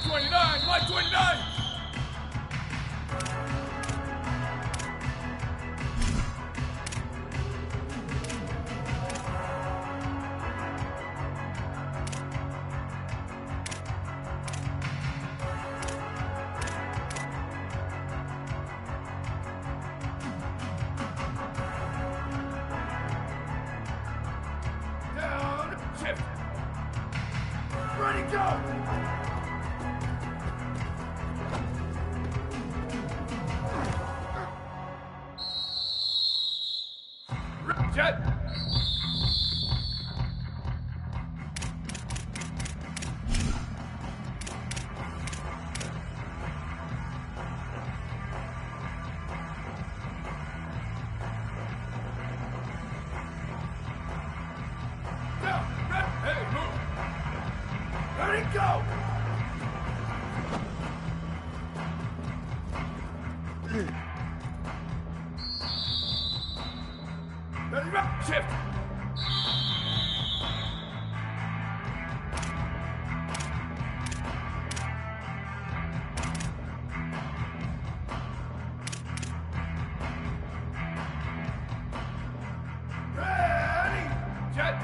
129, 129! Down, shift! Ready, go! Jet! Down! Hey, move! Ready, go! Ready, shift! Ready, jet!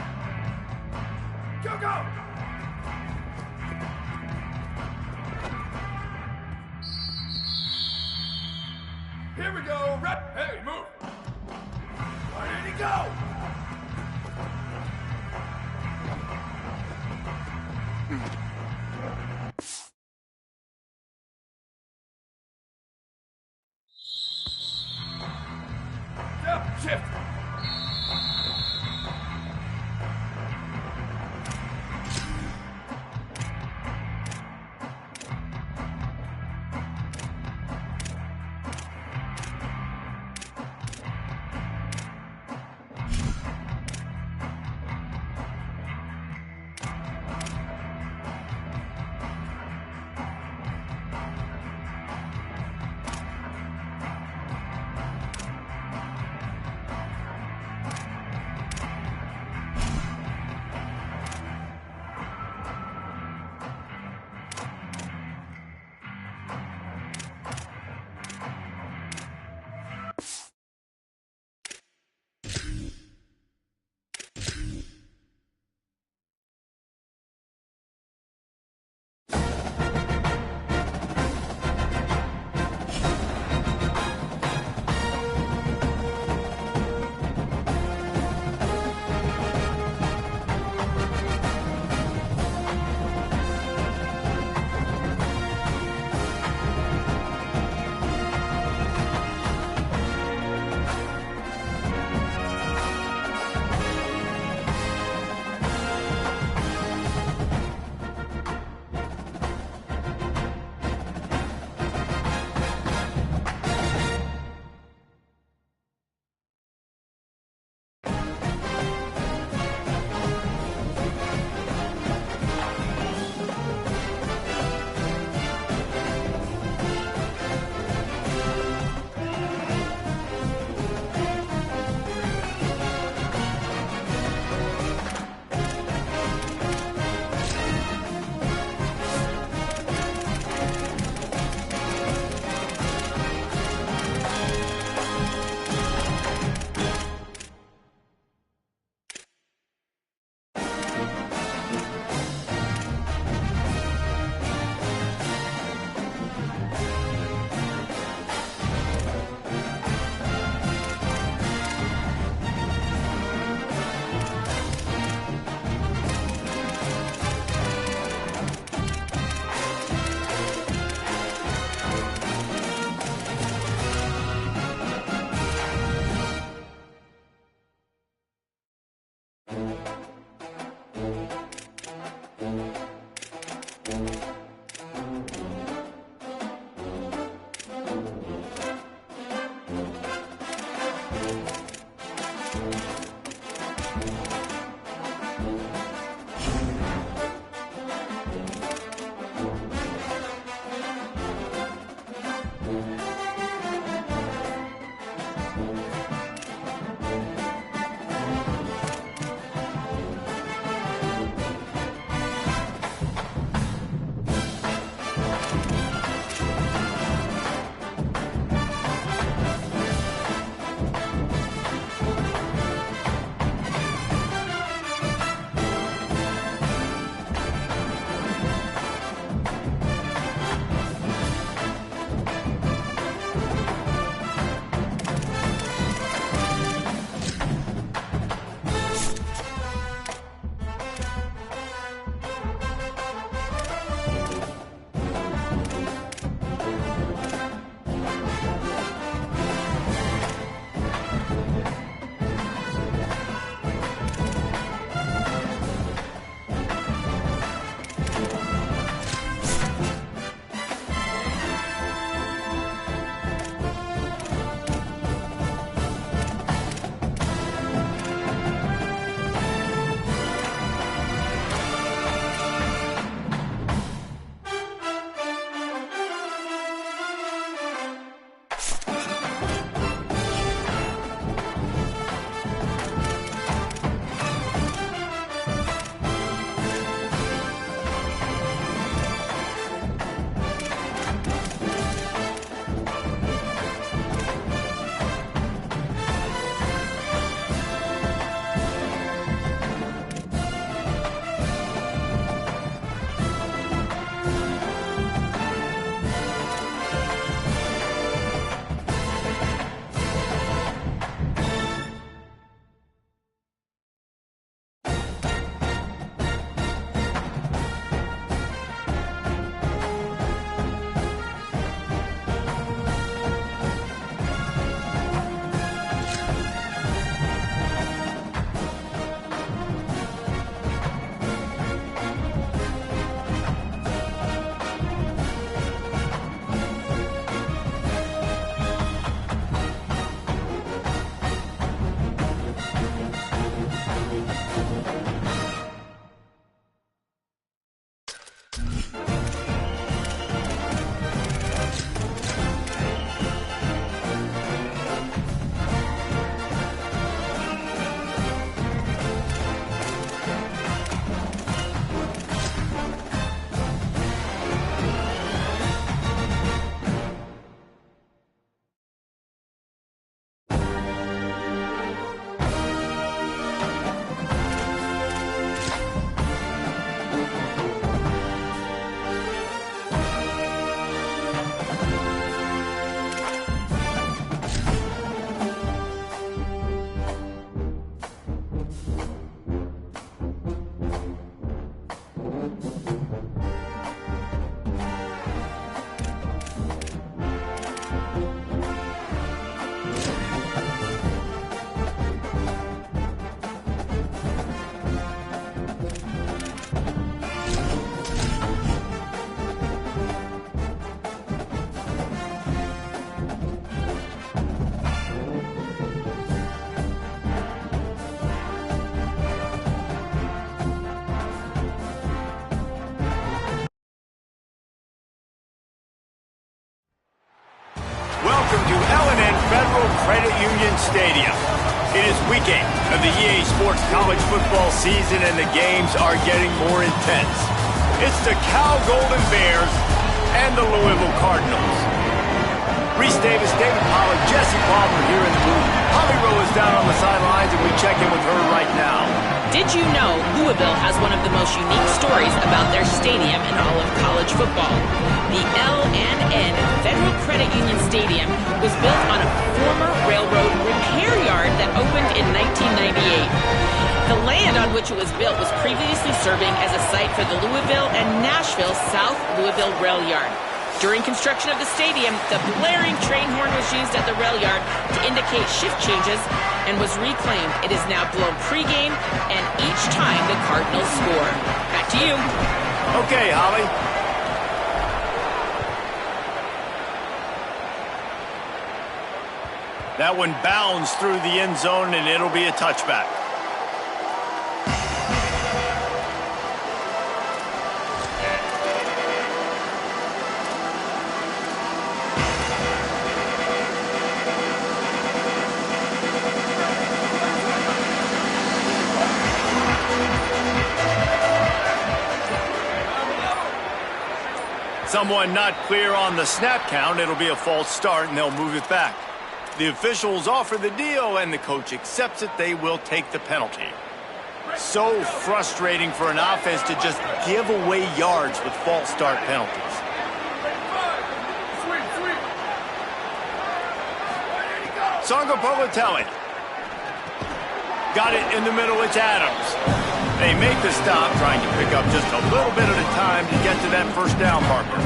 Go, go! Here we go, hey, move! Ready to go! Yep, shift! welcome to L&N Federal Credit Union Stadium. It is week 8 of the EA Sports College football season, and the games are getting more intense. It's the Cal Golden Bears and the Louisville Cardinals. Reese Davis, David Pollack, Jesse Palmer here in the booth. Holly Rowe is down on the sidelines, and we check in with her right now. Did you know Louisville has one of the most unique stories about their stadium in all of college football? The L&N Federal Credit Union Stadium was built on a former railroad repair yard that opened in 1998. The land on which it was built was previously serving as a site for the Louisville and Nashville South Louisville Rail Yard. During construction of the stadium, the blaring train horn was used at the rail yard to indicate shift changes and was reclaimed. It is now blown pregame and each time the Cardinals score. Back to you. Okay, Holly. That one bounds through the end zone, and it'll be a touchback. Someone not clear on the snap count. It'll be a false start, and they'll move it back. The officials offer the deal, and the coach accepts it. They will take the penalty. So frustrating for an offense to just give away yards with false start penalties. Songa Povatelli. Got it in the middle. It's Adams. They make the stop, trying to pick up just a little bit at a time to get to that first down marker.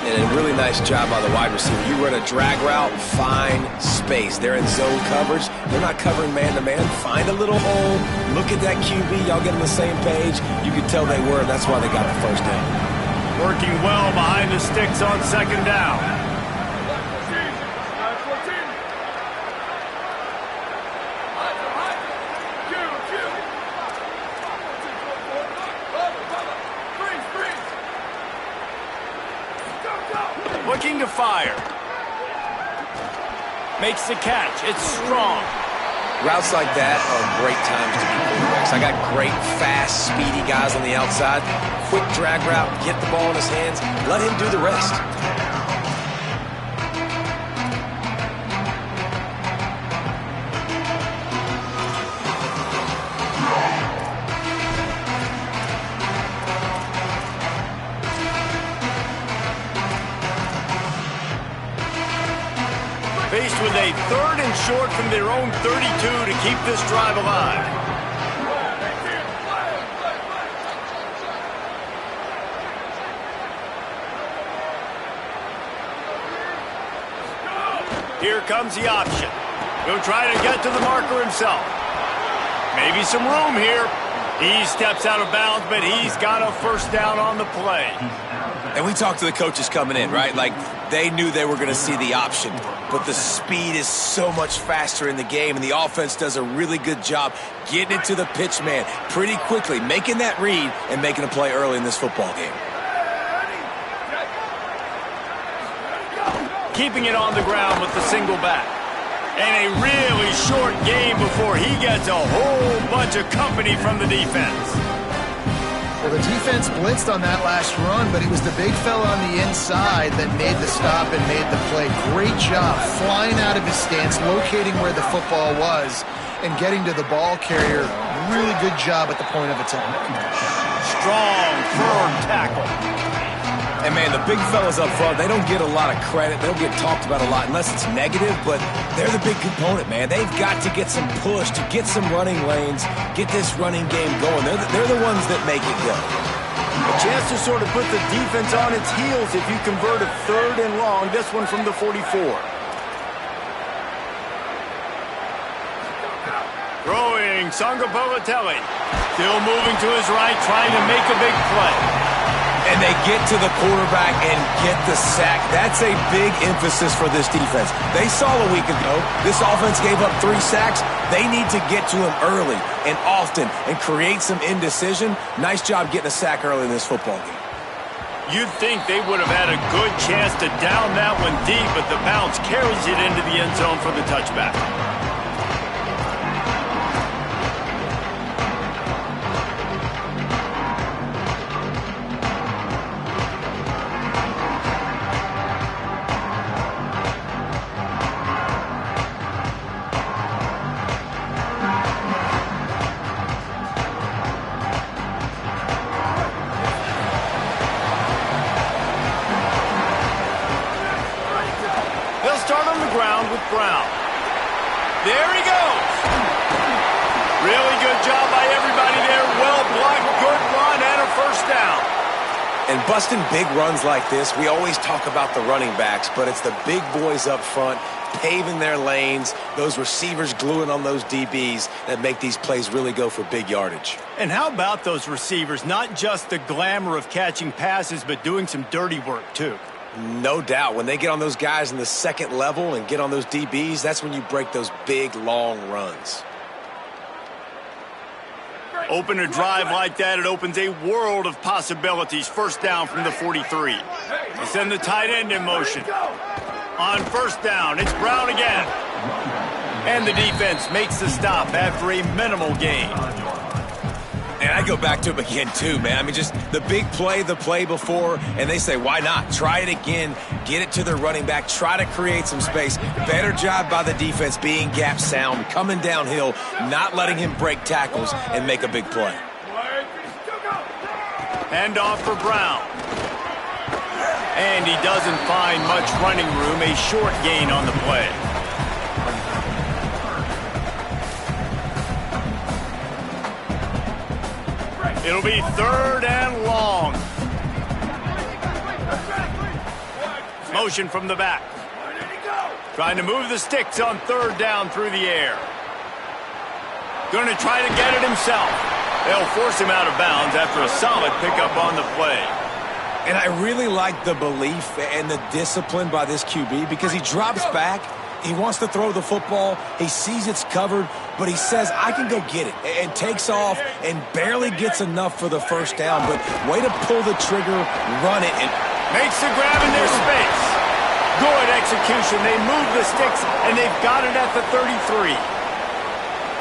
And a really nice job by the wide receiver. You run a drag route, find space. They're in zone coverage. They're not covering man-to-man. Find a little hole. Look at that QB. Y'all get on the same page. You can tell they were, and that's why they got the first down. Working well behind the sticks on second down. Looking to fire. Makes the catch. It's strong. Routes like that are great times to be quarterbacks. I got great, fast, speedy guys on the outside. Quick drag route, get the ball in his hands, let him do the rest. Faced with a 3rd and short from their own 32 to keep this drive alive. Here comes the option. He'll try to get to the marker himself. Maybe some room here. He steps out of bounds, but he's got a first down on the play. And we talked to the coaches coming in, right? Like, they knew they were going to see the option. But the speed is so much faster in the game, and the offense does a really good job getting it to the pitch man pretty quickly, making that read and making a play early in this football game. Keeping it on the ground with the single back. And a really short game before he gets a whole bunch of company from the defense. Well, the defense blitzed on that last run, but it was the big fella on the inside that made the stop and made the play. Great job flying out of his stance, locating where the football was, and getting to the ball carrier. Really good job at the point of attack. Strong, firm tackle. And, man, the big fellas up front, they don't get a lot of credit. They don't get talked about a lot unless it's negative, but they're the big component, man. They've got to get some push, to get some running lanes, get this running game going. They're the ones that make it go. A chance to sort of put the defense on its heels if you convert a 3rd and long. This one from the 44. Throwing, Songa Povatelli. Still moving to his right, trying to make a big play. And they get to the quarterback and get the sack. That's a big emphasis for this defense. They saw a week ago, this offense gave up 3 sacks. They need to get to him early and often and create some indecision. Nice job getting a sack early in this football game. You'd think they would have had a good chance to down that one deep, but the bounce carries it into the end zone for the touchback. Brown. There he goes. Really good job by everybody there. Well blocked, good run, and a first down. And busting big runs like this, we always talk about the running backs, but it's the big boys up front, paving their lanes, those receivers gluing on those DBs that make these plays really go for big yardage. And how about those receivers? Not just the glamour of catching passes, but doing some dirty work, too. No doubt. When they get on those guys in the second level and get on those DBs, that's when you break those big, long runs. Open a drive like that, it opens a world of possibilities. First down from the 43. They send the tight end in motion. On first down, it's Brown again. And the defense makes the stop after a minimal gain. And I go back to him again, too, man. I mean, just the big play, the play before, and they say, why not? Try it again, get it to their running back, try to create some space. Better job by the defense being gap sound, coming downhill, not letting him break tackles and make a big play. Hand off for Brown. And he doesn't find much running room, a short gain on the play. It'll be third and long. Motion from the back. Trying to move the sticks on third down through the air. Going to try to get it himself. They'll force him out of bounds after a solid pickup on the play. And I really like the belief and the discipline by this QB because he drops back. He wants to throw the football. He sees it's covered, but he says, I can go get it, and takes off and barely gets enough for the first down. But way to pull the trigger, run it, and makes the grab in their space. Good execution. They move the sticks, and they've got it at the 33.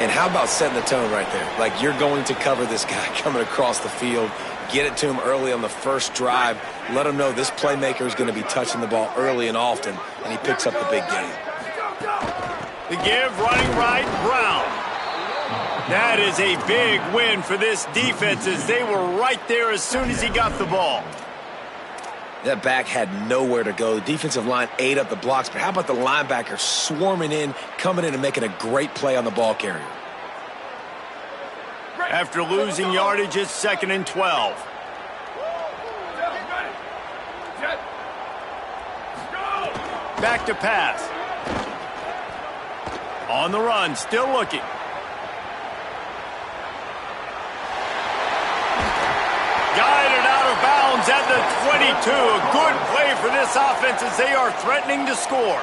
And how about setting the tone right there? Like, you're going to cover this guy coming across the field. Get it to him early on the first drive. Let him know this playmaker is going to be touching the ball early and often, and he picks up the big game. The give, running right, Brown. That is a big win for this defense as they were right there as soon as he got the ball. That back had nowhere to go. The defensive line ate up the blocks, but how about the linebacker swarming in, coming in and making a great play on the ball carrier? After losing yardage, it's 2nd and 12. Back to pass. On the run, still looking. Guided out of bounds at the 22. A good play for this offense as they are threatening to score.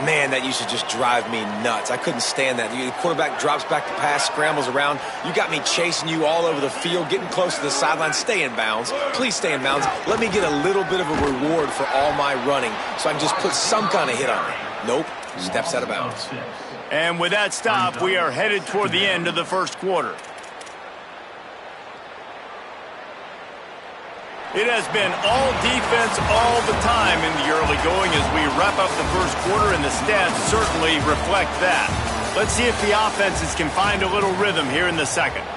Man, that used to just drive me nuts. I couldn't stand that. The quarterback drops back to pass, scrambles around. You got me chasing you all over the field, getting close to the sideline. Stay in bounds. Please stay in bounds. Let me get a little bit of a reward for all my running so I can just put some kind of hit on it. Nope. Steps out of bounds. And with that stop, we are headed toward the end of the first quarter. It has been all defense all the time in the early going as we wrap up the first quarter, and the stats certainly reflect that. Let's see if the offenses can find a little rhythm here in the second.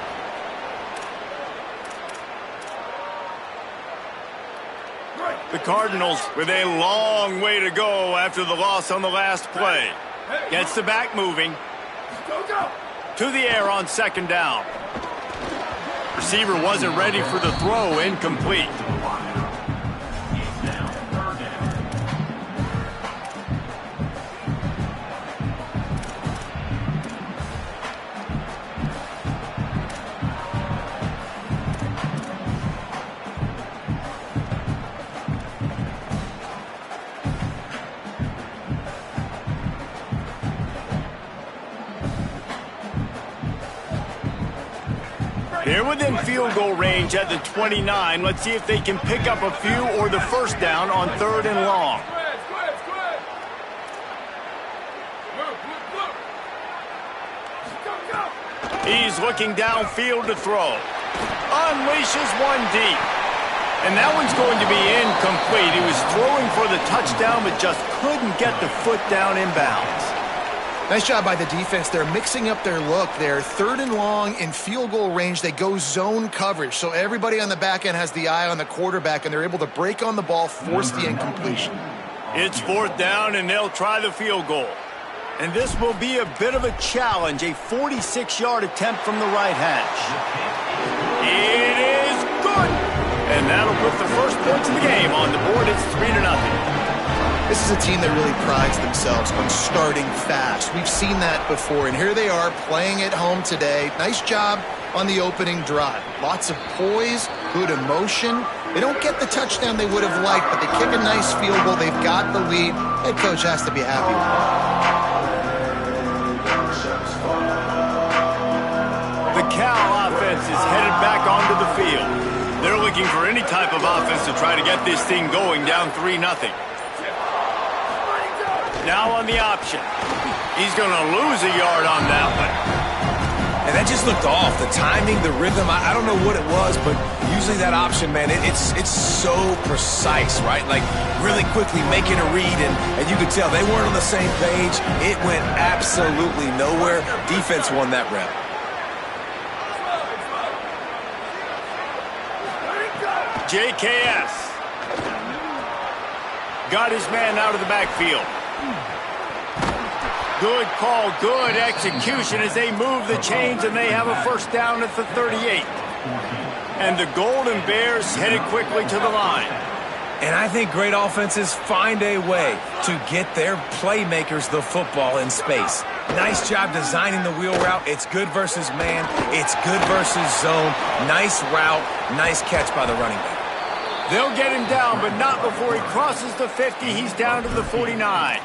The Cardinals with a long way to go after the loss on the last play. Gets the back moving. To the air on 2nd down. Receiver wasn't ready for the throw, incomplete. They're within field goal range at the 29. Let's see if they can pick up a few or the first down on 3rd and long. He's looking downfield to throw. Unleashes one deep. And that one's going to be incomplete. He was throwing for the touchdown, but just couldn't get the foot down inbounds. Nice job by the defense. They're mixing up their look. They're 3rd and long in field goal range. They go zone coverage. So everybody on the back end has the eye on the quarterback, and they're able to break on the ball, force the incompletion. It's 4th down, and they'll try the field goal. And this will be a bit of a challenge, a 46-yard attempt from the right hash. It is good! And that'll put the first points of the game on the board. It's 3-0. This is a team that really prides themselves on starting fast. We've seen that before, and here they are playing at home today. Nice job on the opening drive. Lots of poise, good emotion. They don't get the touchdown they would have liked, but they kick a nice field goal. They've got the lead. Head coach has to be happy with that. The Cal offense is headed back onto the field. They're looking for any type of offense to try to get this thing going, down 3-0. Now on the option. He's going to lose a yard on that one. And that just looked off. The timing, the rhythm, I don't know what it was, but usually that option, man, it's so precise, right? Like really quickly making a read, and you could tell they weren't on the same page. It went absolutely nowhere. Defense won that rep. JKS got his man out of the backfield. Good call, good execution as they move the chains, and they have a first down at the 38. And the Golden Bears headed quickly to the line. And I think great offenses find a way to get their playmakers the football in space. Nice job designing the wheel route. It's good versus man. It's good versus zone. Nice route. Nice catch by the running back. They'll get him down, but not before he crosses the 50. He's down to the 49.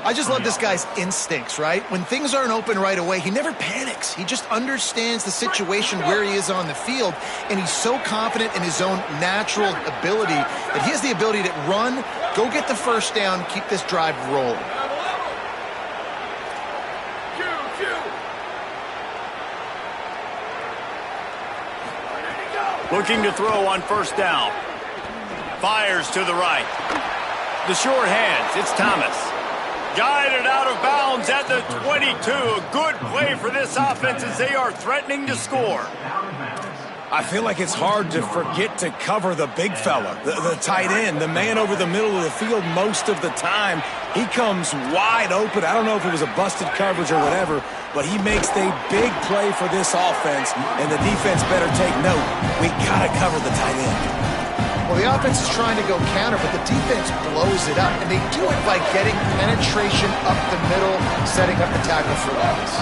I just love this guy's instincts, right? When things aren't open right away, he never panics. He just understands the situation where he is on the field, and he's so confident in his own natural ability that he has the ability to run, go get the first down, keep this drive rolling. Looking to throw on first down. Fires to the right. The short hands, it's Thomas. Guided out of bounds at the 22. A good play for this offense as they are threatening to score. I feel like it's hard to forget to cover the big fella, the tight end, the man over the middle of the field most of the time. He comes wide open. I don't know if it was a busted coverage or whatever, but he makes a big play for this offense, and the defense better take note. We got to cover the tight end. Well, the offense is trying to go counter, but the defense blows it up, and they do it by getting penetration up the middle, setting up the tackle for loss.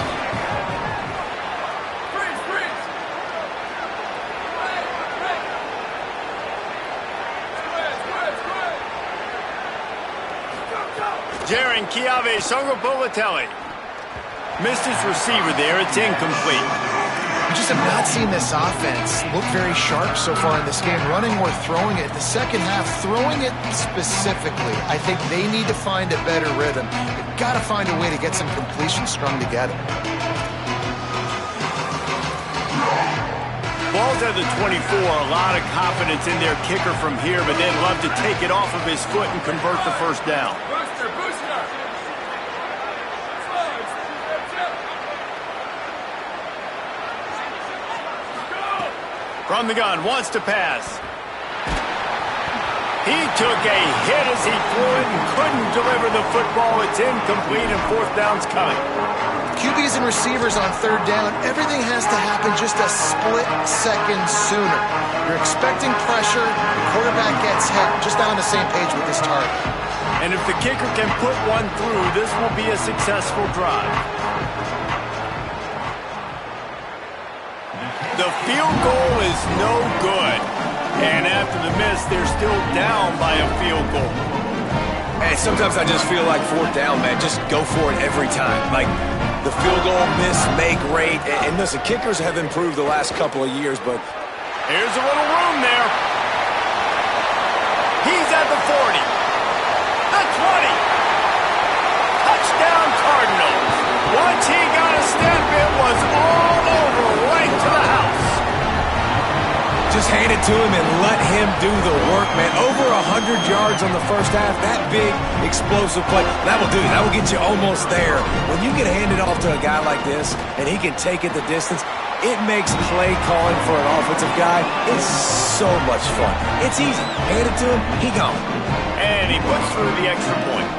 Jaron Chiave Songopolitelli missed his receiver there. It's incomplete. We just have not seen this offense look very sharp so far in this game, running or throwing it. The second half, throwing it specifically, I think they need to find a better rhythm. They've got to find a way to get some completions strung together. Ball's at the 24. A lot of confidence in their kicker from here, but they'd love to take it off of his foot and convert the first down. From the gun, wants to pass. He took a hit as he threw it and couldn't deliver the football. It's incomplete and fourth down's coming. QBs and receivers on third down, everything has to happen just a split second sooner. You're expecting pressure, the quarterback gets hit, just not on the same page with this target. And if the kicker can put one through, this will be a successful drive. The field goal is no good. And after the miss, they're still down by a field goal. Hey, sometimes I just feel like fourth down, man. Just go for it every time. Like, the field goal miss make rate. And listen, kickers have improved the last couple of years, but here's a little room there. He's at the 40. The 20. Touchdown Cardinals. Once he got a step, it was all over, right to the house. just hand it to him and let him do the work, man. Over 100 yards on the first half. That big, explosive play, that will do. That will get you almost there. When you get handed off to a guy like this and he can take it the distance, it makes play calling for an offensive guy. It's so much fun. It's easy. Hand it to him, he gone. And he puts through the extra point.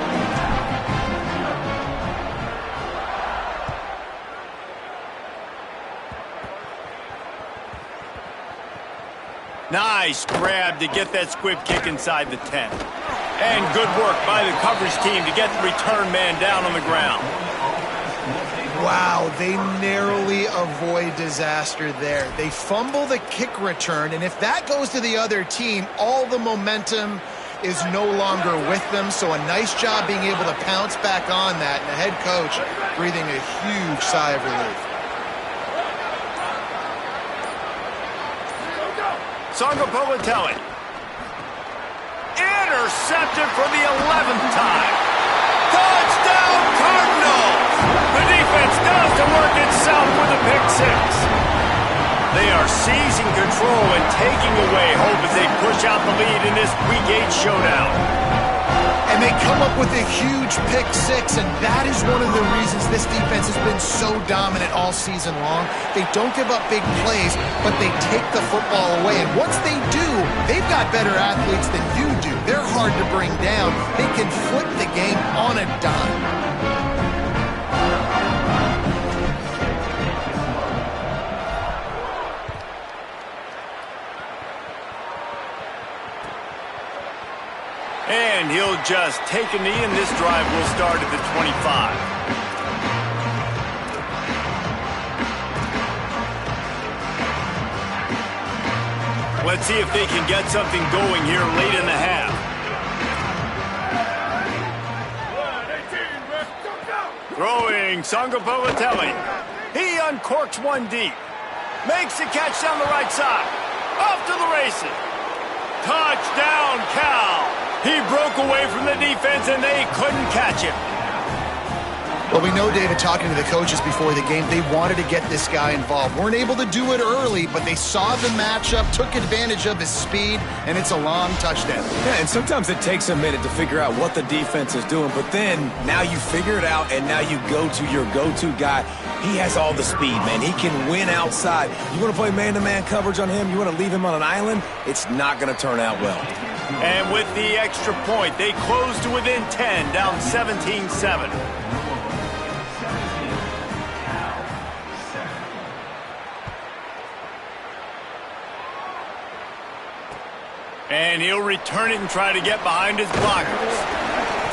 Nice grab to get that squib kick inside the 10. And good work by the coverage team to get the return man down on the ground. Wow, they narrowly avoid disaster there. They fumble the kick return, and if that goes to the other team, all the momentum is no longer with them. So a nice job being able to pounce back on that, and the head coach breathing a huge sigh of relief. Sangapolatelli. Intercepted for the 11th time. Touchdown Cardinals! The defense does the work itself with a pick six. They are seizing control and taking away hope as they push out the lead in this Week 8 showdown. And they come up with a huge pick six, and that is one of the reasons this defense has been so dominant all season long. They don't give up big plays, but they take the football away. And once they do, they've got better athletes than you do. They're hard to bring down. They can flip the game on a dime. And he'll just take a knee, and this drive will start at the 25. Let's see if they can get something going here late in the half. Throwing Sangapolatelli. He uncorks one deep. Makes the catch down the right side. Off to the races. Touchdown, Cal. He broke away from the defense, and they couldn't catch him. Well, we know, David, talking to the coaches before the game, they wanted to get this guy involved. Weren't able to do it early, but they saw the matchup, took advantage of his speed, and it's a long touchdown. Yeah, and sometimes it takes a minute to figure out what the defense is doing, but then now you figure it out, and now you go to your go-to guy. He has all the speed, man. He can win outside. You want to play man-to-man coverage on him? You want to leave him on an island? It's not going to turn out well. And with the extra point, they close to within 10, down 17-7. And he'll return it and try to get behind his blockers.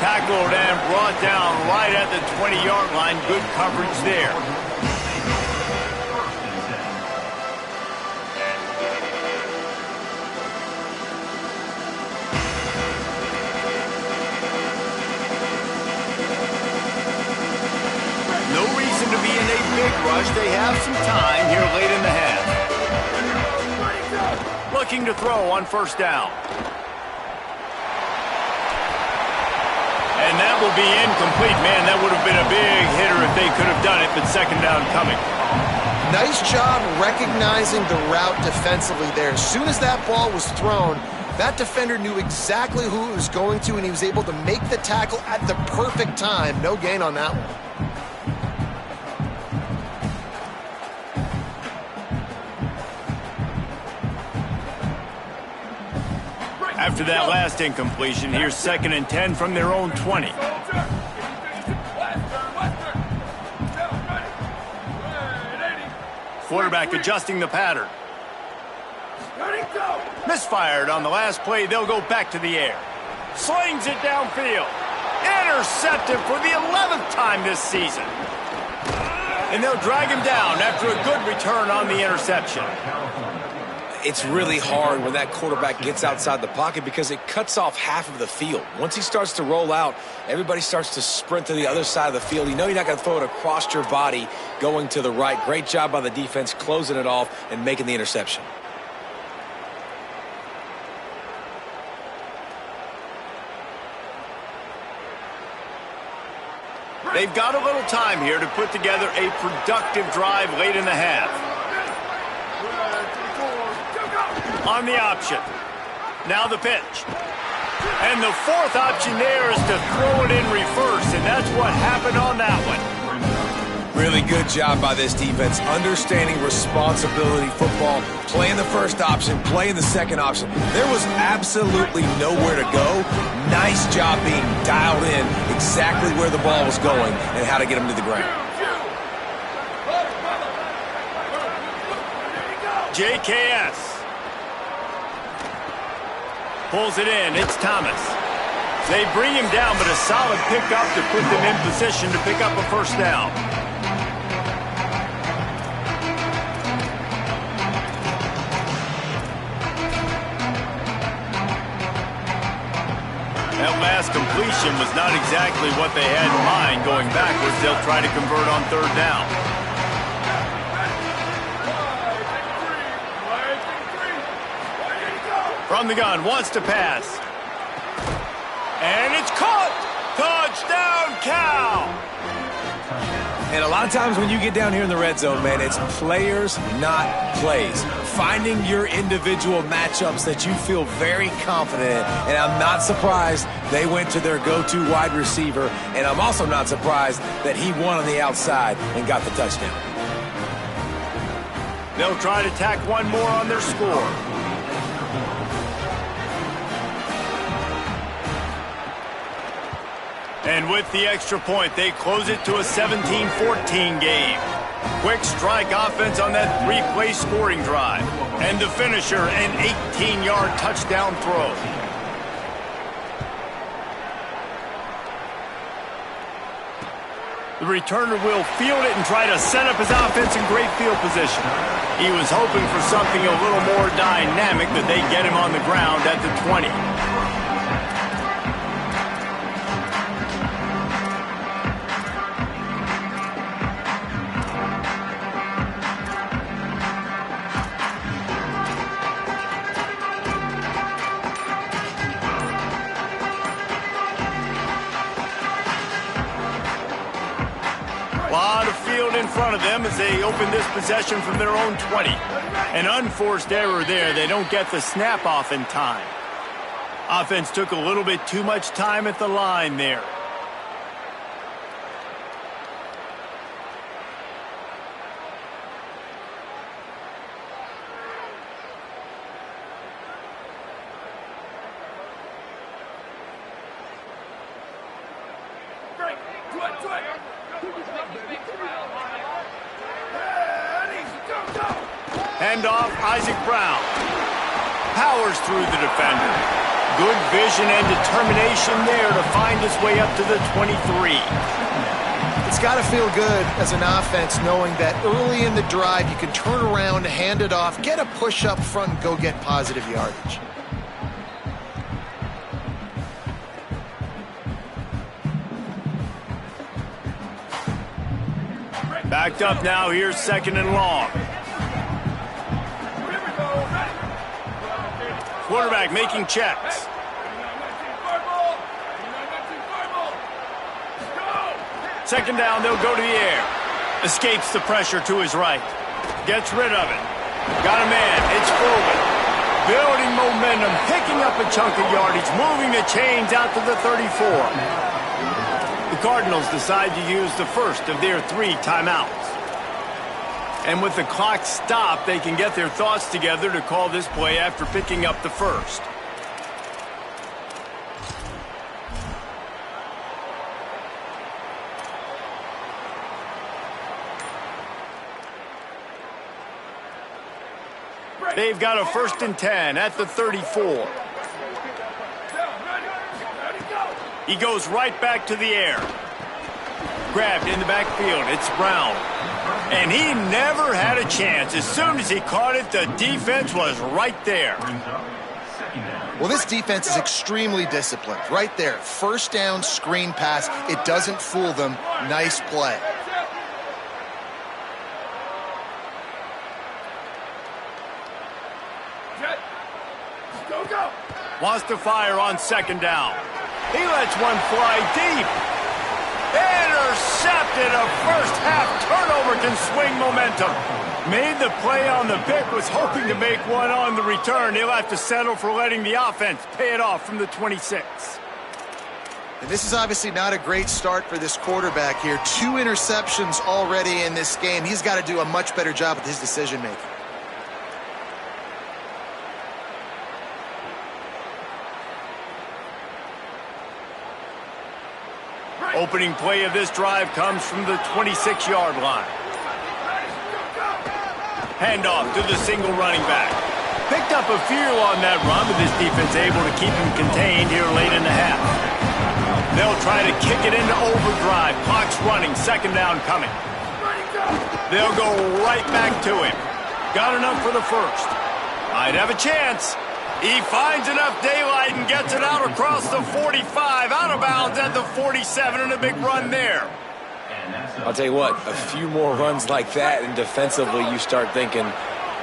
Tackled and brought down right at the 20-yard line. Good coverage there. No reason to be in a big rush. They have some time here late in the half. Looking to throw on first down. And that will be incomplete. Man, that would have been a big hitter if they could have done it, but second down coming. Nice job recognizing the route defensively there. As soon as that ball was thrown, that defender knew exactly who it was going to, and he was able to make the tackle at the perfect time. No gain on that one. After that last incompletion, here's 2nd and 10 from their own 20. Quarterback adjusting the pattern. Misfired on the last play. They'll go back to the air. Slings it downfield. Intercepted for the 11th time this season. And they'll drag him down after a good return on the interception. it's really hard when that quarterback gets outside the pocket because it cuts off half of the field. Once he starts to roll out, everybody starts to sprint to the other side of the field. You know you're not going to throw it across your body going to the right. Great job by the defense closing it off and making the interception. They've got a little time here to put together a productive drive late in the half. On the option. Now the pitch. And the fourth option there is to throw it in reverse, and that's what happened on that one. Really good job by this defense, understanding responsibility football, playing the first option, playing the second option. There was absolutely nowhere to go. Nice job being dialed in exactly where the ball was going and how to get him to the ground. JKS. Pulls it in. It's Thomas. They bring him down, but a solid pickup to put them in position to pick up a first down. That last completion was not exactly what they had in mind. Going backwards, they'll try to convert on third down. From the gun, wants to pass. And it's caught! Touchdown, Cal! And a lot of times when you get down here in the red zone, man, it's players, not plays. Finding your individual matchups that you feel very confident in. And I'm not surprised they went to their go-to wide receiver. And I'm also not surprised that he won on the outside and got the touchdown. They'll try to tack one more on their score. And with the extra point, they close it to a 17-14 game. Quick strike offense on that three-play scoring drive. And the finisher, an 18-yard touchdown throw. The returner will field it and try to set up his offense in great field position. He was hoping for something a little more dynamic, that they get him on the ground at the 20. In front of them as they open this possession from their own 20. An unforced error there. They don't get the snap off in time. Offense took a little bit too much time at the line there. Handoff, Isaac Brown. Powers through the defender. Good vision and determination there to find his way up to the 23. It's got to feel good as an offense knowing that early in the drive you can turn around, hand it off, get a push up front, and go get positive yardage. Backed up now, here's second and long. Quarterback making checks. Second down, they'll go to the air. Escapes the pressure to his right. Gets rid of it. Got a man, it's forward. Building momentum, picking up a chunk of yardage, moving the chains out to the 34. The Cardinals decide to use the first of their 3 timeouts. And with the clock stopped, they can get their thoughts together to call this play after picking up the first. They've got a 1st and 10 at the 34. He goes right back to the air. Grabbed in the backfield. It's Brown. And he never had a chance. As soon as he caught it, the defense was right there. Well, this defense is extremely disciplined. Right there, first down, screen pass. It doesn't fool them. Nice play. Go. Wants to fire on second down. He lets one fly deep. Intercepted. A first half turnover can swing momentum. Made the play on the pick, was hoping to make one on the return. He'll have to settle for letting the offense pay it off from the 26. And this is obviously not a great start for this quarterback here. 2 interceptions already in this game. He's got to do a much better job with his decision-making. Opening play of this drive comes from the 26-yard line. Handoff to the single running back. Picked up a few on that run, but this defense able to keep him contained here late in the half. They'll try to kick it into overdrive. Clock's running, second down coming. They'll go right back to him. Got enough for the first. Might have a chance. He finds enough daylight and gets it out across the 45, out of bounds at the 47, and a big run there. I'll tell you what, a few more runs like that, and defensively you start thinking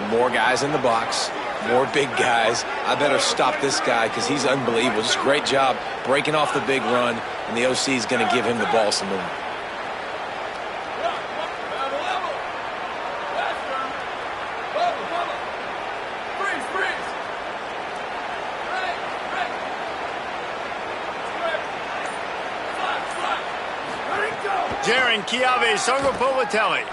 more guys in the box, more big guys. I better stop this guy because he's unbelievable. Just great job breaking off the big run, and the OC is going to give him the ball some movement. Chiave Songopolitelli.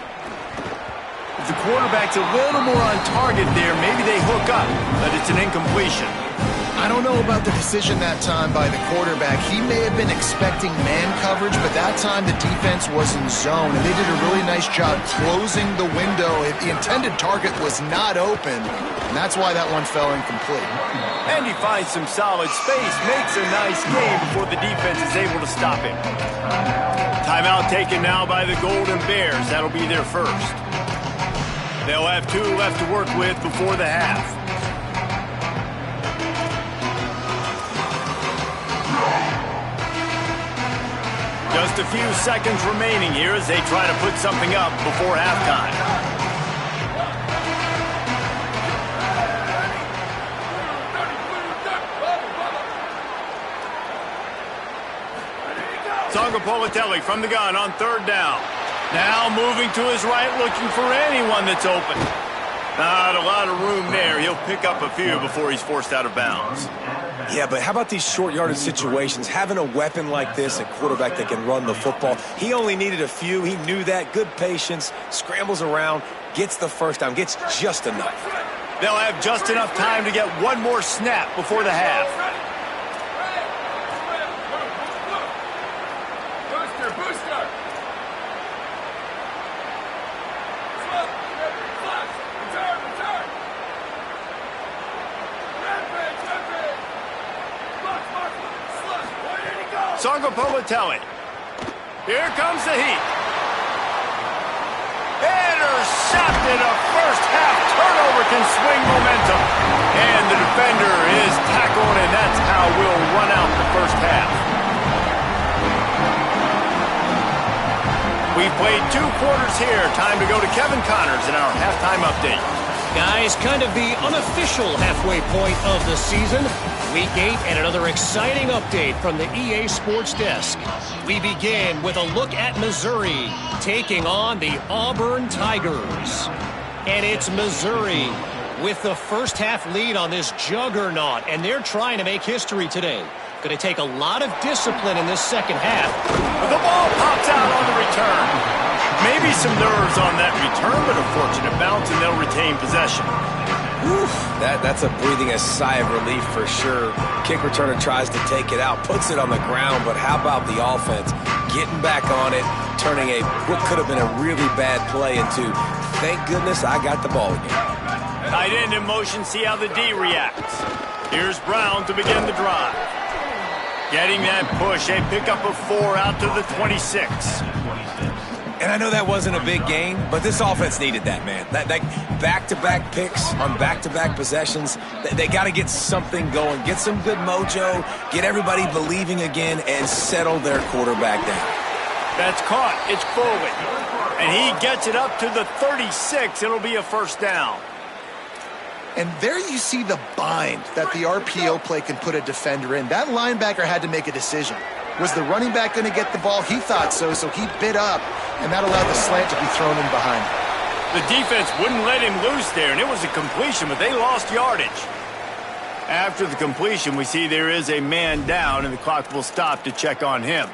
If the quarterback's a little more on target there, maybe they hook up, but it's an incompletion. I don't know about the decision that time by the quarterback. He may have been expecting man coverage, but that time the defense was in zone, and they did a really nice job closing the window. The intended target was not open, and that's why that one fell incomplete. And he finds some solid space, makes a nice game before the defense is able to stop him. Timeout taken now by the Golden Bears. That'll be their first. They'll have 2 left to work with before the half. Just a few seconds remaining here as they try to put something up before halftime. Songopolitelli from the gun on third down. Now moving to his right, looking for anyone that's open. Not a lot of room there. He'll pick up a few before he's forced out of bounds. Yeah, but how about these short yardage situations? Having a weapon like this, a quarterback that can run the football, he only needed a few. He knew that. Good patience, scrambles around, gets the first down, gets just enough. They'll have just enough time to get one more snap before the half. Songopolitelli. Here comes the heat. Intercepted. A first half turnover can swing momentum. And the defender is tackled, and that's how we'll run out the first half. We've played 2 quarters here. Time to go to Kevin Connors in our halftime update. Guys, kind of the unofficial halfway point of the season. Week 8 and another exciting update from the EA Sports Desk. We begin with a look at Missouri taking on the Auburn Tigers. And it's Missouri with the first half lead on this juggernaut, and they're trying to make history today. Going to take a lot of discipline in this second half. The ball pops out on the return. Maybe some nerves on that return, but a fortunate bounce, and they'll retain possession. Oof, that's a breathing a sigh of relief for sure. Kick returner tries to take it out, puts it on the ground, but how about the offense getting back on it, turning what could have been a really bad play into, thank goodness I got the ball again. Tight end in motion, see how the D reacts. Here's Brown to begin the drive. Getting that push, a pickup of 4 out to the 26. And I know that wasn't a big game, but this offense needed that, man. That back-to-back picks on back-to-back possessions, they got to get something going, get some good mojo, get everybody believing again, and settle their quarterback down. That's caught. It's forward. And he gets it up to the 36. It'll be a first down. And there you see the bind that the RPO play can put a defender in. That linebacker had to make a decision. Was the running back going to get the ball? He thought so, so he bit up, and that allowed the slant to be thrown in behind. The defense wouldn't let him loose there, and it was a completion, but they lost yardage. After the completion, we see there is a man down, and the clock will stop to check on him.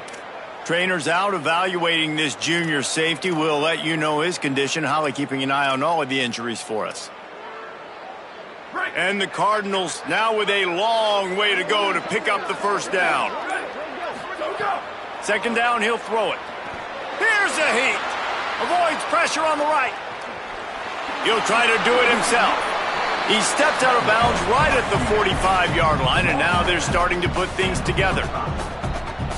Trainer's out evaluating this junior safety. We'll let you know his condition. Holly keeping an eye on all of the injuries for us. And the Cardinals now with a long way to go to pick up the first down. Second down, he'll throw it. Here's a heat. Avoids pressure on the right. He'll try to do it himself. He stepped out of bounds right at the 45-yard line, and now they're starting to put things together.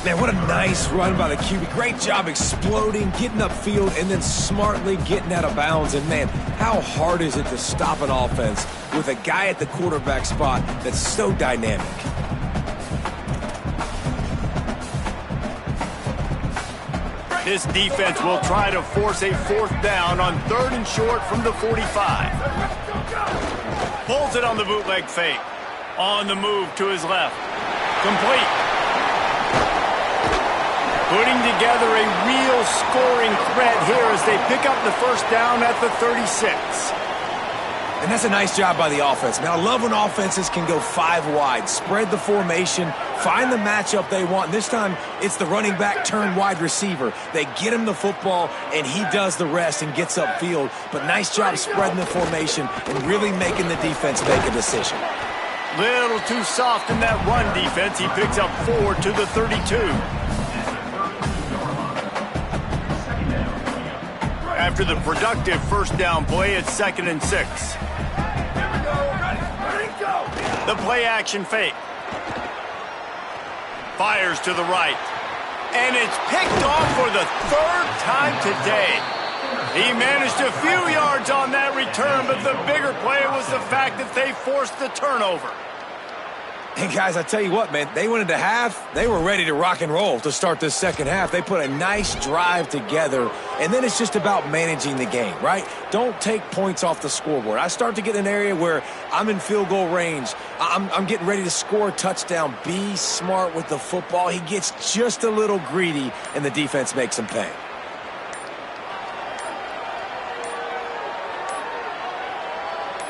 Man, what a nice run by the QB. Great job exploding, getting upfield, and then smartly getting out of bounds. And, man, how hard is it to stop an offense with a guy at the quarterback spot that's so dynamic? This defense will try to force a fourth down on 3rd and short from the 45. Pulls it on the bootleg fake. On the move to his left. Complete. Putting together a real scoring threat here as they pick up the first down at the 36. And that's a nice job by the offense. Man, I love when offenses can go 5 wide, spread the formation, find the matchup they want. And this time, it's the running back turned wide receiver. They get him the football, and he does the rest and gets upfield. But nice job spreading the formation and really making the defense make a decision. Little too soft in that run defense. He picks up 4 to the 32. After the productive first down play, it's 2nd and 6. The play action fake. Fires to the right. And it's picked off for the 3rd time today. He managed a few yards on that return, but the bigger play was the fact that they forced the turnover. And guys, I tell you what, man, they went into half. They were ready to rock and roll to start this second half. They put a nice drive together, and then it's just about managing the game, right? Don't take points off the scoreboard. I start to get in an area where I'm in field goal range. I'm getting ready to score a touchdown. Be smart with the football. He gets just a little greedy, and the defense makes him pay.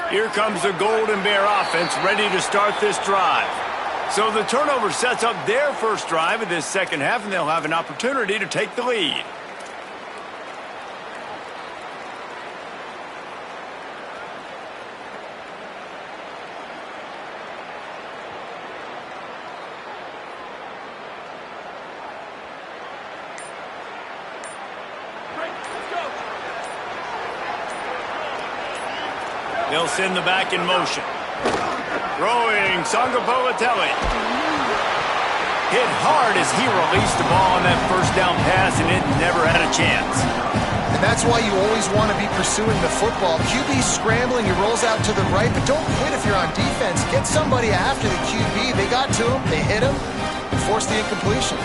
Here comes the Golden Bear offense ready to start this drive. So the turnover sets up their first drive of this second half, and they'll have an opportunity to take the lead. They'll send the back in motion. Throwing Sangabolatelli. Hit hard as he released the ball on that first down pass, and it never had a chance. And that's why you always want to be pursuing the football. QB's scrambling, he rolls out to the right, but don't quit if you're on defense. Get somebody after the QB. They got to him, they hit him, and forced the incompletion.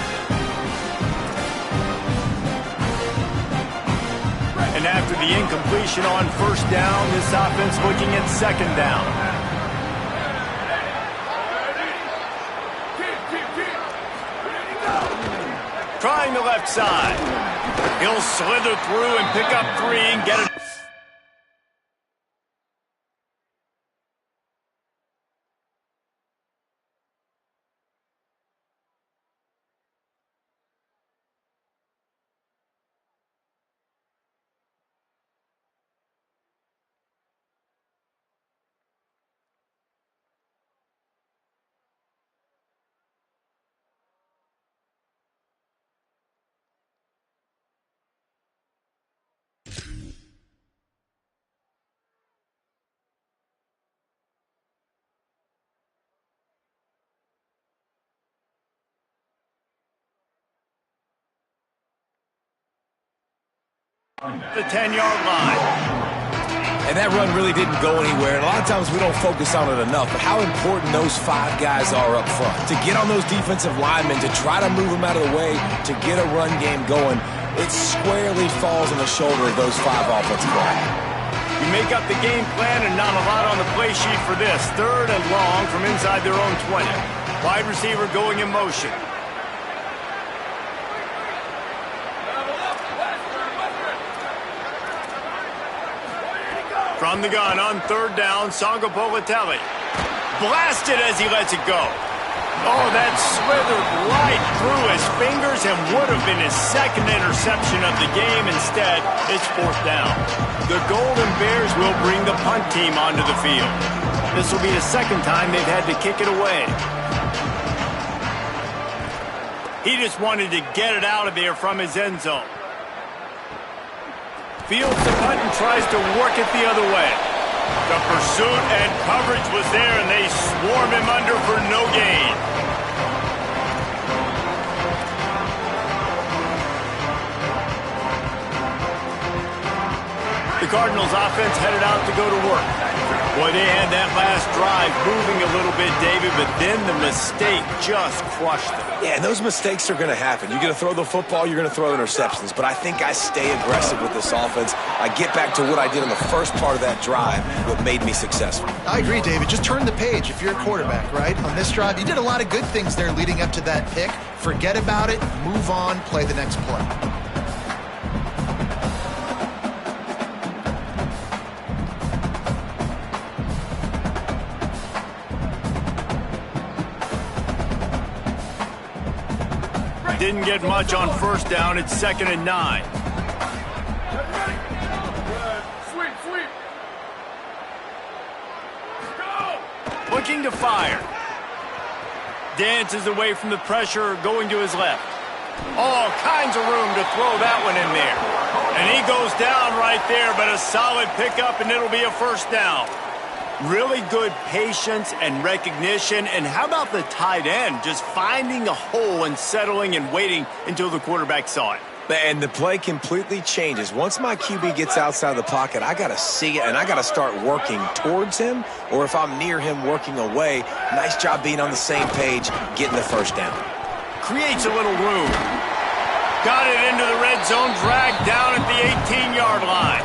And after the incompletion on first down, this offense looking at second down. Trying the left side. He'll slither through and pick up 3 and get it. The 10-yard line. And that run really didn't go anywhere. And a lot of times we don't focus on it enough, but how important those 5 guys are up front. To get on those defensive linemen, to try to move them out of the way, to get a run game going, it squarely falls on the shoulder of those 5 offensive linemen. You make up the game plan and not a lot on the play sheet for this. 3rd and long from inside their own 20. Wide receiver going in motion. From the gun on 3rd down, Sangapolitelli. Blasted as he lets it go. Oh, that slithered right through his fingers and would have been his 2nd interception of the game. Instead, it's 4th down. The Golden Bears will bring the punt team onto the field. This will be the 2nd time they've had to kick it away. He just wanted to get it out of there from his end zone. Fields the punt and tries to work it the other way. The pursuit and coverage was there, and they swarm him under for no gain. The Cardinals offense headed out to go to work. Boy, they had that last drive moving a little bit, David, but then the mistake just crushed them. Yeah, and those mistakes are going to happen. You're going to throw the football, you're going to throw interceptions. But I think I stay aggressive with this offense. I get back to what I did in the first part of that drive, what made me successful. I agree, David. Just turn the page if you're a quarterback, right? On this drive, you did a lot of good things there leading up to that pick. Forget about it, move on, play the next play. Didn't get much on 1st down. It's 2nd and 9. Sweep, sweep. Go! Looking to fire. Dances away from the pressure, going to his left. All kinds of room to throw that one in there. And he goes down right there, but a solid pickup, and it'll be a 1st down. Really good patience and recognition. And how about the tight end just finding a hole and settling and waiting until the quarterback saw it? And the play completely changes. Once my QB gets outside the pocket, I got to see it, and I got to start working towards him, or if I'm near him, working away. Nice job being on the same page, getting the 1st down. Creates a little room. Got it into the red zone, dragged down at the 18-yard line.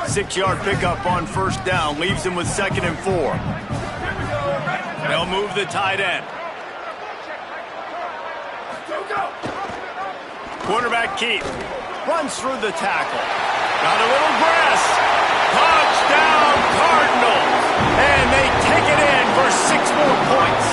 Six-yard pickup on 1st down leaves him with 2nd and 4. They'll move the tight end. Quarterback Keith runs through the tackle. Got a little grass. Touchdown Cardinals. And they take it in for 6 more points.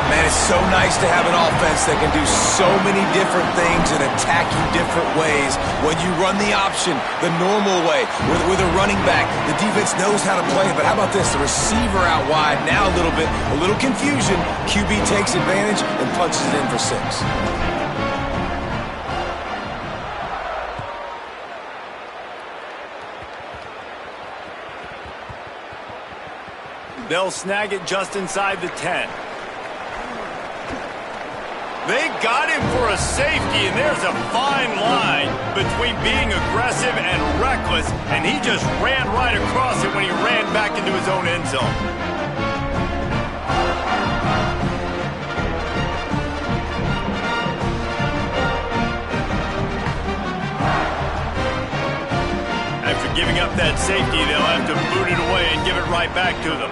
Man, it's so nice to have an offense that can do so many different things and attack you different ways. When you run the option, the normal way, with a running back, the defense knows how to play it. But how about this? The receiver out wide, now a little confusion. QB takes advantage and punches it in for 6. They'll snag it just inside the 10. They got him for a safety, and there's a fine line between being aggressive and reckless, and he just ran right across it when he ran back into his own end zone. After giving up that safety, they'll have to boot it away and give it right back to them.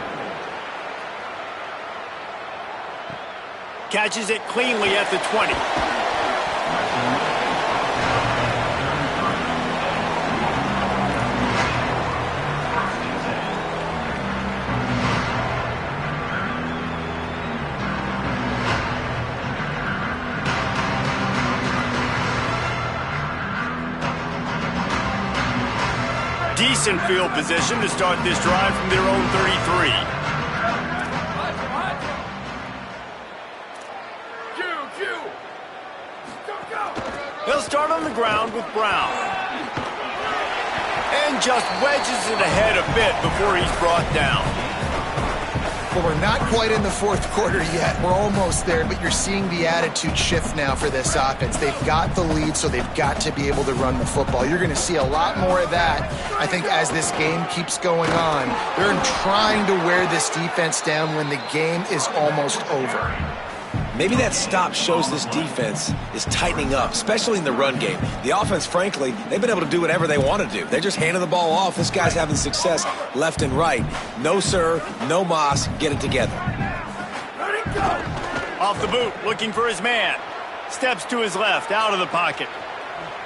Catches it cleanly at the 20. Decent field position to start this drive from their own 33. ground with Brown. And just wedges it ahead a bit before he's brought down. Well, we're not quite in the fourth quarter yet. We're almost there, but you're seeing the attitude shift now for this offense. They've got the lead, so they've got to be able to run the football. You're going to see a lot more of that, I think, as this game keeps going on. They're trying to wear this defense down when the game is almost over. Maybe that stop shows this defense is tightening up, especially in the run game. The offense, frankly, they've been able to do whatever they want to do. They're just handing the ball off. This guy's having success left and right. No, sir, no mas. Get it together. Off the boot, looking for his man. Steps to his left, out of the pocket.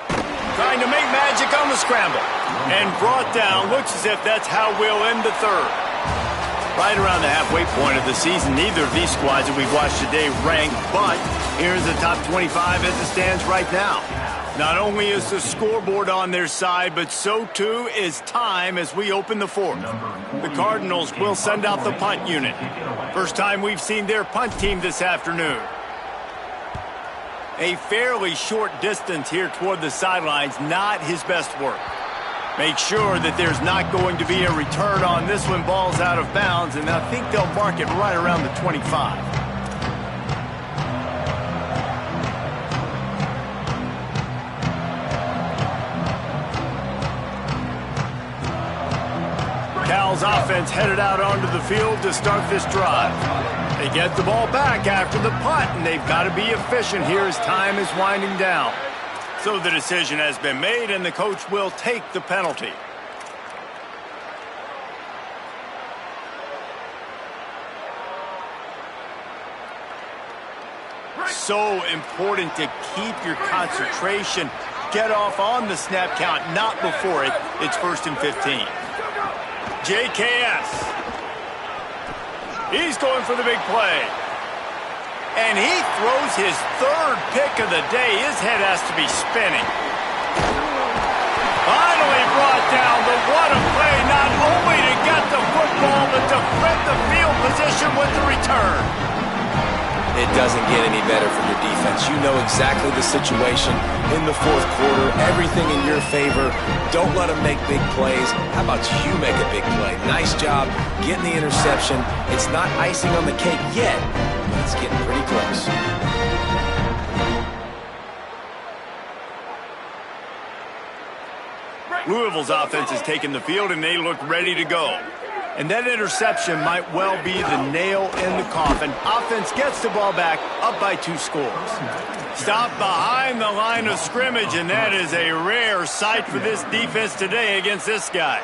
Trying to make magic on the scramble. And brought down. Looks as if that's how we'll end the third. Right around the halfway point of the season, neither of these squads that we've watched today rank, but here's the top 25 as it stands right now. Not only is the scoreboard on their side, but so too is time as we open the fourth. The Cardinals will send out the punt unit. First time we've seen their punt team this afternoon. A fairly short distance here toward the sidelines, not his best work. Make sure that there's not going to be a return on this when ball's out of bounds, and I think they'll mark it right around the 25. Cal's offense headed out onto the field to start this drive. They get the ball back after the punt, and they've got to be efficient here as time is winding down. So the decision has been made, and the coach will take the penalty. So important to keep your concentration. Get off on the snap count, not before it. It's 1st and 15. JKS. He's going for the big play. And he throws his third pick of the day. His head has to be spinning. Finally brought down, but what a play, not only to get the football, but to flip the field position with the return. It doesn't get any better for your defense. You know exactly the situation in the fourth quarter. Everything in your favor. Don't let them make big plays. How about you make a big play? Nice job getting the interception. It's not icing on the cake yet, but it's getting pretty close. Louisville's offense has taken the field, and they look ready to go. And that interception might well be the nail in the coffin. Offense gets the ball back, up by 2 scores. Stop behind the line of scrimmage, and that is a rare sight for this defense today against this guy.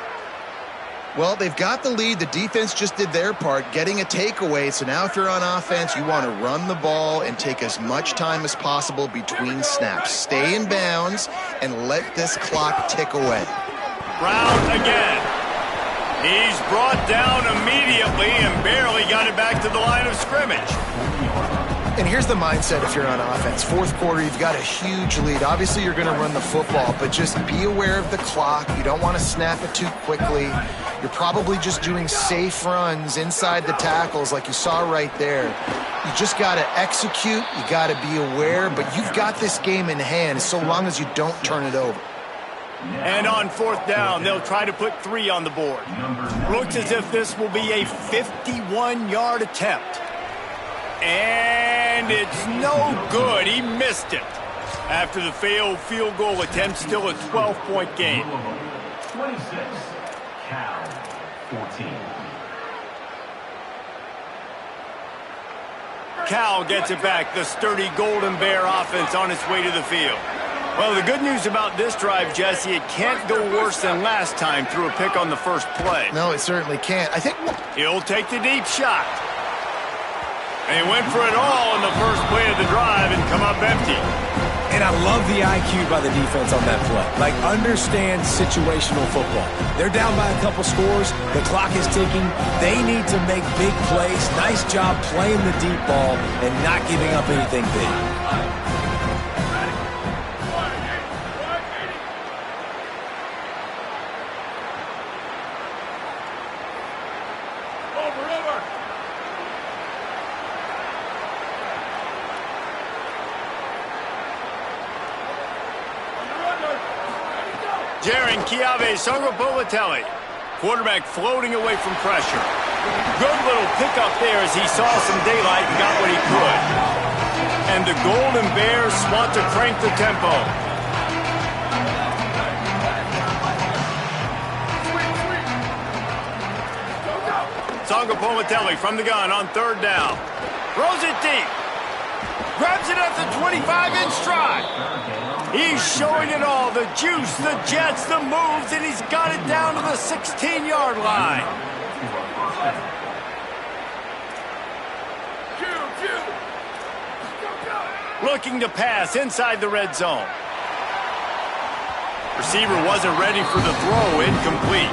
Well, they've got the lead. The defense just did their part, getting a takeaway. So now if you're on offense, you want to run the ball and take as much time as possible between snaps. Stay in bounds and let this clock tick away. Brown again. He's brought down immediately and barely got it back to the line of scrimmage. And here's the mindset if you're on offense. Fourth quarter, you've got a huge lead. Obviously, you're going to run the football, but just be aware of the clock. You don't want to snap it too quickly. You're probably just doing safe runs inside the tackles like you saw right there. You just got to execute. You got to be aware, but you've got this game in hand so long as you don't turn it over. And on 4th down, they'll try to put 3 on the board. Looks as if this will be a 51-yard attempt. And it's no good. He missed it. After the failed field goal attempt, still a 12-point game. 26, Cal, 14. Cal gets it back. The sturdy Golden Bear offense on its way to the field. Well, the good news about this drive, Jesse, it can't go worse than last time through a pick on the first play. No, it certainly can't. I think he'll take the deep shot. And he went for it all in the first play of the drive and come up empty. And I love the IQ by the defense on that play. Like, understand situational football. They're down by a couple scores. The clock is ticking. They need to make big plays. Nice job playing the deep ball and not giving up anything big. Jaron Chiave Songopolatelli. Quarterback floating away from pressure. Good little pickup there as he saw some daylight and got what he could. And the Golden Bears want to crank the tempo. Songopolatelli from the gun on third down. Throws it deep. Grabs it at the 25-inch stride. He's showing it all. The juice, the jets, the moves, and he's got it down to the 16-yard line. Looking to pass inside the red zone. Receiver wasn't ready for the throw. Incomplete.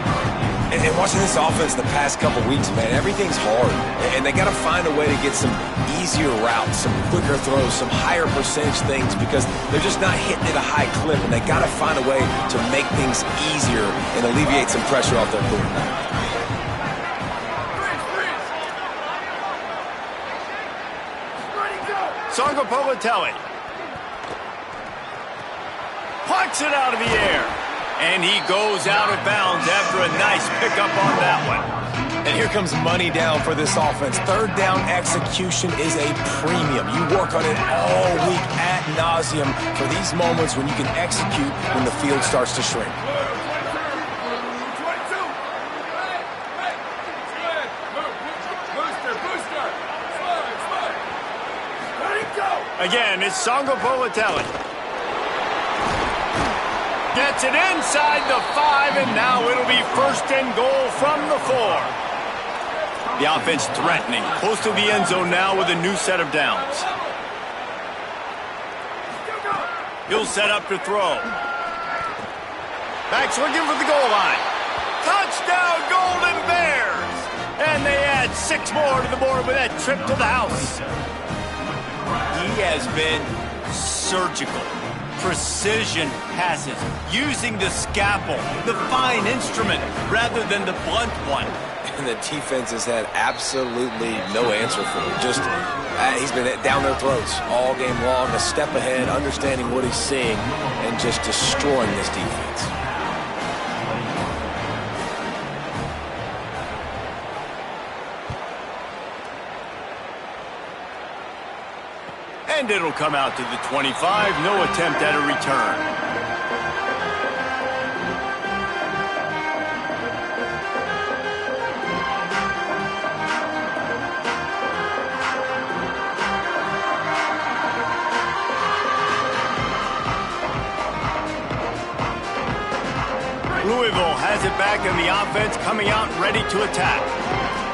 And watching this offense the past couple weeks, man, everything's hard. And they got to find a way to get some easier routes, some quicker throws, some higher percentage things because they're just not hitting at a high clip. And they got to find a way to make things easier and alleviate some pressure off their quarterback. Songopolatelli plucks it out of the air. And he goes out of bounds after a nice pickup on that one. And here comes money down for this offense. Third down execution is a premium. You work on it all week ad nauseum for these moments when you can execute when the field starts to shrink. Again, it's Songopolatelli. Gets it inside the 5, and now it'll be first and goal from the 4. The offense threatening, close to the end zone now with a new set of downs. He'll set up to throw. Back's looking for the goal line. Touchdown, Golden Bears! And they add 6 more to the board with that trip to the house. He has been surgical. Precision passes, using the scalpel, the fine instrument, rather than the blunt one. And the defense has had absolutely no answer for it. Just, he's been down their throats all game long, a step ahead, understanding what he's seeing, and just destroying this defense. And it'll come out to the 25. No attempt at a return. Louisville has it back in the offense, coming out ready to attack.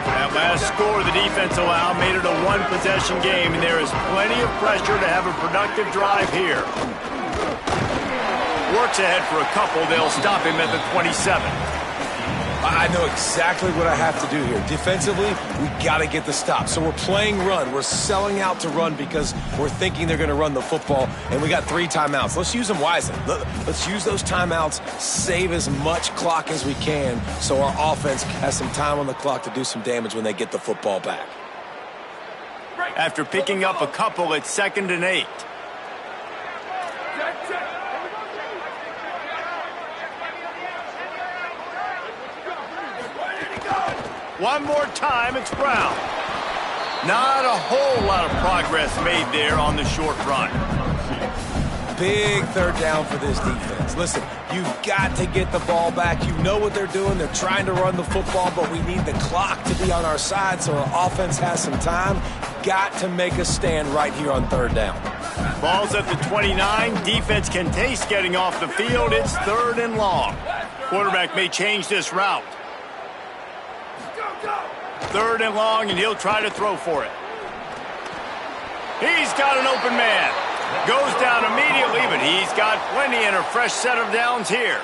That last score the defense allowed made it a one-possession game, and there is plenty of pressure to have a productive drive here. Works ahead for a couple. They'll stop him at the 27. I know exactly what I have to do here. Defensively, we got to get the stop. So we're playing run. We're selling out to run because we're thinking they're going to run the football, and we got 3 timeouts. Let's use them wisely. Let's use those timeouts, save as much clock as we can so our offense has some time on the clock to do some damage when they get the football back. After picking up a couple, it's 2nd and 8. One more time, it's Brown. Not a whole lot of progress made there on the short run. Big third down for this defense. Listen, you've got to get the ball back. You know what they're doing. They're trying to run the football, but we need the clock to be on our side so our offense has some time. Got to make a stand right here on third down. Ball's at the 29. Defense can taste getting off the field. It's 3rd and long. Quarterback may change this route. 3rd and long, and he'll try to throw for it. He's got an open man. Goes down immediately, but he's got plenty and a fresh set of downs here.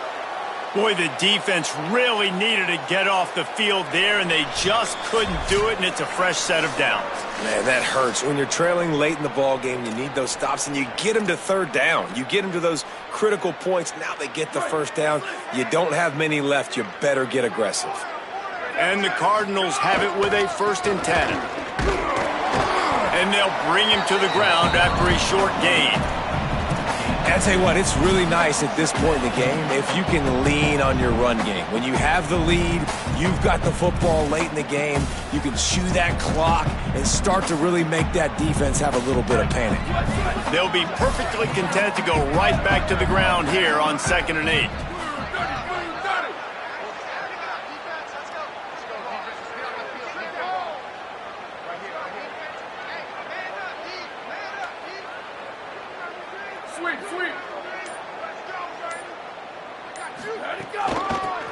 Boy, the defense really needed to get off the field there, and they just couldn't do it, and it's a fresh set of downs. Man, that hurts. When you're trailing late in the ball game, you need those stops, and you get them to third down. You get them to those critical points. Now they get the first down. You don't have many left. You better get aggressive. And the Cardinals have it with a 1st and 10. And they'll bring him to the ground after a short gain. And I tell you what, it's really nice at this point in the game if you can lean on your run game. When you have the lead, you've got the football late in the game, you can chew that clock and start to really make that defense have a little bit of panic. They'll be perfectly content to go right back to the ground here on 2nd and 8.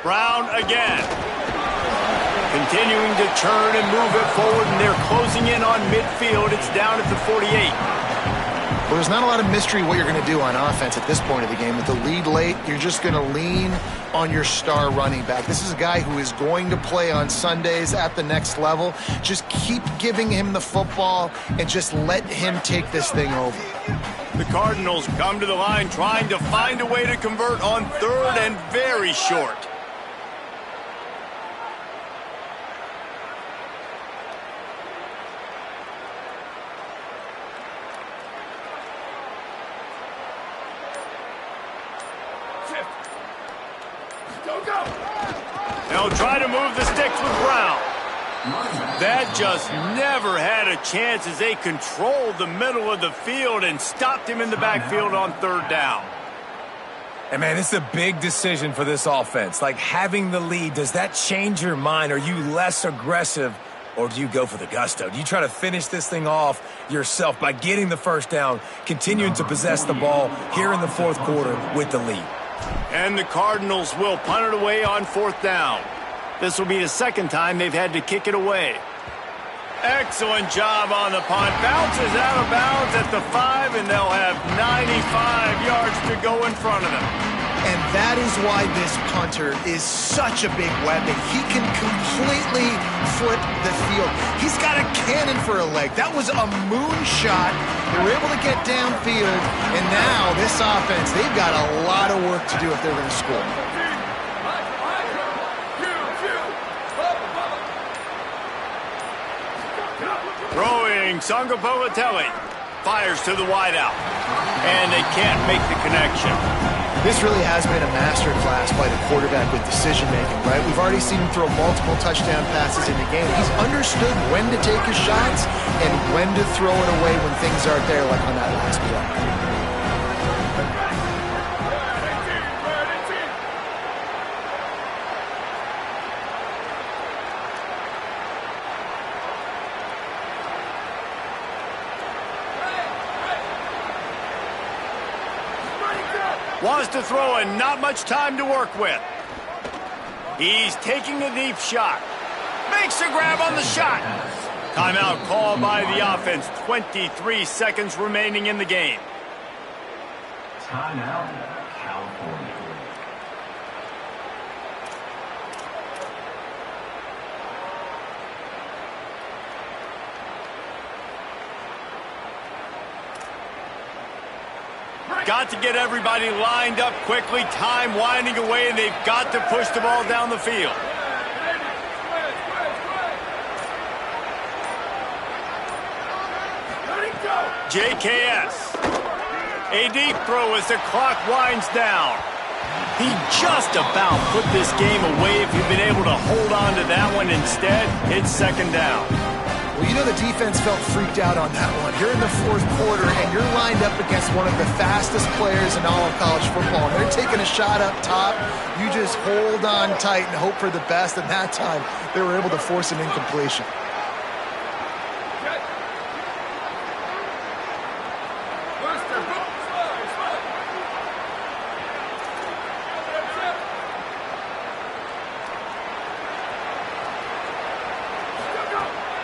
Brown again. Continuing to turn and move it forward, and they're closing in on midfield. It's down at the 48. Well, there's not a lot of mystery what you're going to do on offense at this point of the game. With the lead late, you're just going to lean on your star running back. This is a guy who is going to play on Sundays at the next level. Just keep giving him the football and just let him take this thing over. The Cardinals come to the line trying to find a way to convert on 3rd and very short. They'll try to move the sticks with Brown. That just never had a chance as they controlled the middle of the field and stopped him in the backfield on 3rd down. And, man, it's a big decision for this offense. Like, having the lead, does that change your mind? Are you less aggressive, or do you go for the gusto? Do you try to finish this thing off yourself by getting the 1st down, continuing to possess the ball here in the 4th quarter with the lead? And the Cardinals will punt it away on 4th down. This will be the 2nd time they've had to kick it away. Excellent job on the punt. Bounces out of bounds at the 5, and they'll have 95 yards to go in front of them. And that is why this punter is such a big weapon. He can completely flip the field. He's got a cannon for a leg. That was a moonshot. They were able to get downfield, and now this offense, they've got a lot of work to do if they're going to score. Throwing Sangapolitelli. Fires to the wideout. And they can't make the connection. This really has been a masterclass by the quarterback with decision-making, right? We've already seen him throw multiple touchdown passes in the game. He's understood when to take his shots and when to throw it away when things aren't there, like on that last play. Wants to throw and not much time to work with. He's taking a deep shot. Makes a grab on the shot. Timeout called by the offense. 23 seconds remaining in the game. Timeout, California. Got to get everybody lined up quickly. Time winding away, and they've got to push the ball down the field. JKS. A deep throw as the clock winds down. He just about put this game away if he'd been able to hold on to that one. Instead, it's 2nd down. Well, you know the defense felt freaked out on that one. You're in the 4th quarter, and you're lined up against one of the fastest players in all of college football. And they're taking a shot up top. You just hold on tight and hope for the best. And that time, they were able to force an incompletion.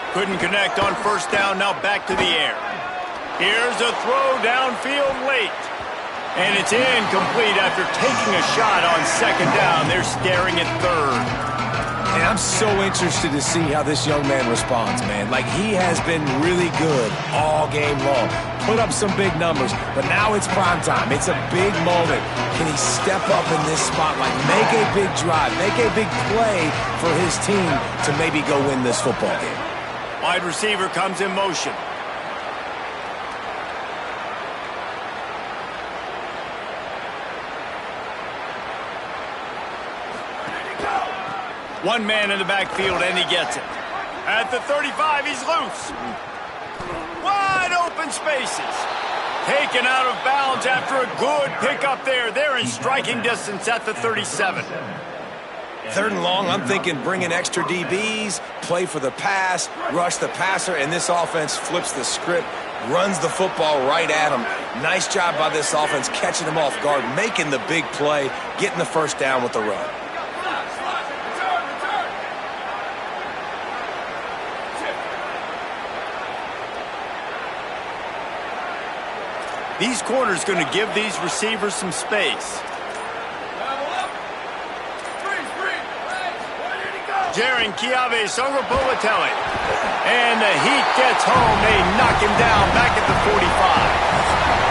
Couldn't connect on 1st down, now back to the air. Here's a throw downfield late. And it's incomplete after taking a shot on 2nd down. They're staring at 3rd. And I'm so interested to see how this young man responds, man. Like, he has been really good all game long. Put up some big numbers, but now it's prime time. It's a big moment. Can he step up in this spotlight, make a big drive, make a big play for his team to maybe go win this football game? Wide receiver comes in motion. One man in the backfield, and he gets it. At the 35, he's loose. Wide open spaces. Taken out of bounds after a good pickup there. They're in striking distance at the 37. 3rd and long, I'm thinking bring in extra DBs, play for the pass, rush the passer, and this offense flips the script, runs the football right at him. Nice job by this offense catching him off guard, making the big play, getting the first down with the run. These corners going to give these receivers some space. Jaron Chiave Songopolatelli. And the heat gets home. They knock him down back at the 45.